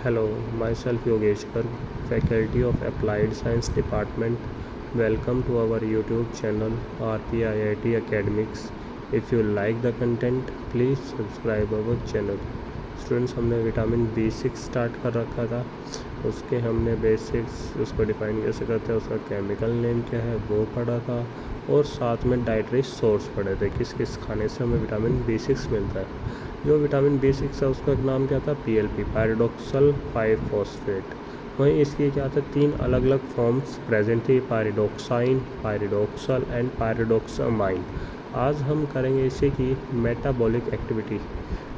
Hello, myself Yogesh Garg, Faculty of Applied Science Department. Welcome to our YouTube channel RPIIT Academics. If you like the content, please subscribe our channel. Students, हमने vitamin B6 start कर रखा था। उसके हमने basics, उसको define कैसे करते हैं, उसका केमिकल नेम क्या है वो पढ़ा था, और साथ में डाइटरी सोर्स पढ़े थे, किस किस खाने से हमें विटामिन B6 मिलता है। जो विटामिन B6 है उसका नाम क्या था, PLP, पायरिडोक्सल 5-फॉस्फेट। वहीं इसकी क्या था, 3 अलग अलग फॉर्म्स प्रेजेंट थी, पायरिडोक्साइन, पायरिडोक्सल एंड पायरिडोक्सामाइन। आज हम करेंगे इसी की मेटाबॉलिक एक्टिविटी।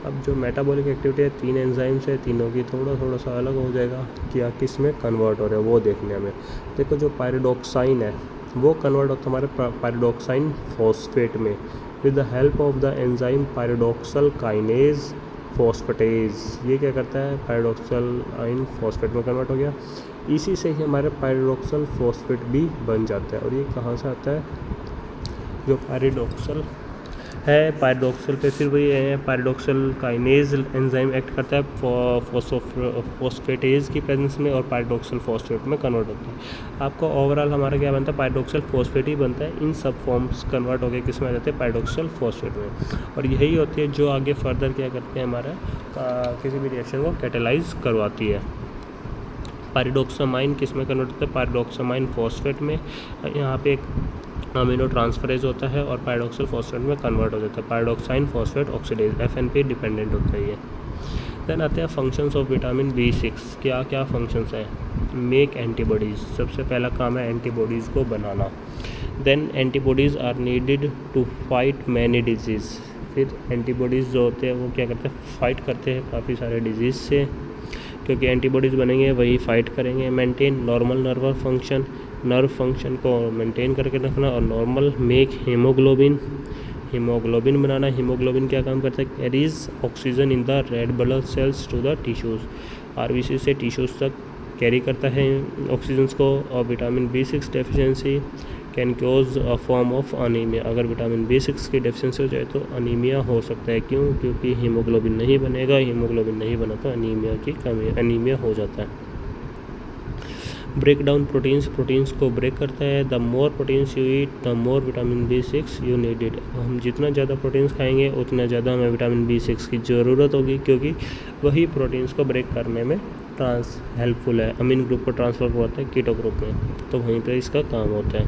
अब जो मेटाबॉलिक एक्टिविटी है, 3 एंजाइम्स है, तीनों की थोड़ा सा अलग हो जाएगा, क्या किस में कन्वर्ट हो रहा है वो देखने में। देखो, जो पायरिडोक्साइन है वो कन्वर्ट होता है हमारे पायरिडोक्साइन फॉस्फेट में with the help of the enzyme pyridoxal kinase phosphatase. ये क्या करता है, पायरिडोक्साइन फॉस्फेट में कन्वर्ट हो गया। इसी से ही हमारे पायरिडोक्सल फॉस्फेट भी बन जाता है। और ये कहाँ से आता है, जो पायरिडोक्सल है, पायरिडोक्सल पे फिर वही है, पायरिडोक्सल काइनेज एंजाइम एक्ट करता है फॉस्फेटेज की प्रेजेंस में, और पायरिडोक्सल फॉस्फेट में कन्वर्ट होता है। आपका ओवरऑल हमारा क्या बनता है, पायरिडोक्सल फॉस्फेट ही बनता है। इन सब फॉर्म्स कन्वर्ट होकर किस में आ जाते हैं, पायरिडोक्सल फॉस्फेट में। और यही होती है जो आगे फर्दर क्या करते हैं, हमारा किसी भी रिएक्शन को कैटेलाइज करवाती है। पायरिडोक्सामाइन किस में कन्वर्ट होता है, पायरिडोक्सामाइन फॉस्फेट में। यहाँ पे एक अमीनो ट्रांसफरेज होता है और पायरिडोक्सल फॉस्फेट में कन्वर्ट हो जाता है। पायरिडोक्साइन फॉस्फेट ऑक्सीडेज, FNP डिपेंडेंट होता है ये। देन आते हैं फंक्शंस ऑफ विटामिन B6। क्या क्या फंक्शंस हैं, मेक एंटीबॉडीज़, सबसे पहला काम है एंटीबॉडीज़ को बनाना। Then antibodies are needed to fight many disease. फिर एंटीबॉडीज़ जो होते हैं वो क्या करते हैं, फाइट करते हैं काफ़ी सारे डिजीज़ से, क्योंकि एंटीबॉडीज़ बनेंगे वही फाइट करेंगे। Maintain normal nerve function, nerve function को मेंटेन करके रखना। और नॉर्मल मेक हीमोग्लोबिन, हीमोग्लोबिन बनाना। हीमोग्लोबिन क्या काम करता है, carries oxygen in the red blood cells to the tissues. RBC से टिश्यूज़ तक कैरी करता है ऑक्सीजन को। और vitamin B6 deficiency can cause a form of anaemia. अगर विटामिन B6 की डेफिशिएंसी हो जाए तो अनीमिया हो सकता है। क्यों, क्योंकि हीमोग्लोबिन नहीं बनेगा, हीमोग्लोबिन नहीं बना तो अनीमिया की कमी, अनीमिया हो जाता है। ब्रेक डाउन प्रोटीन्स, प्रोटीन्स को ब्रेक करता है। The more proteins you eat the more vitamin B6 you needed. हम जितना ज़्यादा प्रोटीन्स खाएंगे उतना ज़्यादा हमें विटामिन B6 की ज़रूरत होगी, क्योंकि वही प्रोटीन्स को ब्रेक करने में हेल्पफुल है। अमीन ग्रुप को ट्रांसफ़र करता है कीटो ग्रुप में, तो वहीं पर इसका काम होता है।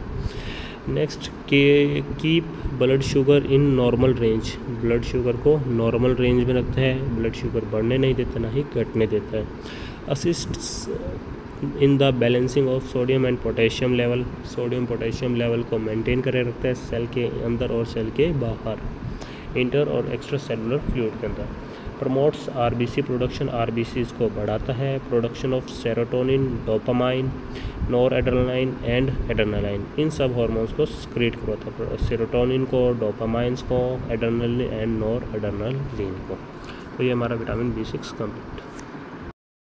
Next, keep blood sugar in normal range. Blood sugar को नॉर्मल रेंज में रखता है, ब्लड शुगर बढ़ने नहीं देता, ना ही घटने देता है। Assists in the balancing of sodium and potassium level, sodium potassium level को मेंटेन करे रखता है सेल के अंदर और सेल के बाहर, इंटर और एक्स्ट्रा सेलुलर फ्लूइड के अंदर। प्रमोट्स RBC प्रोडक्शन, RBCs को बढ़ाता है। Production of serotonin, dopamine, nor adrenaline and adrenaline, इन सब हार्मोन्स को सिक्रीट करवाता है, सेरोटोनिन को, डोपामाइंस को, एड्रेनालिन एंड नॉर एड्रेनालिन को। तो ये हमारा विटामिन B6 कंप्लीट।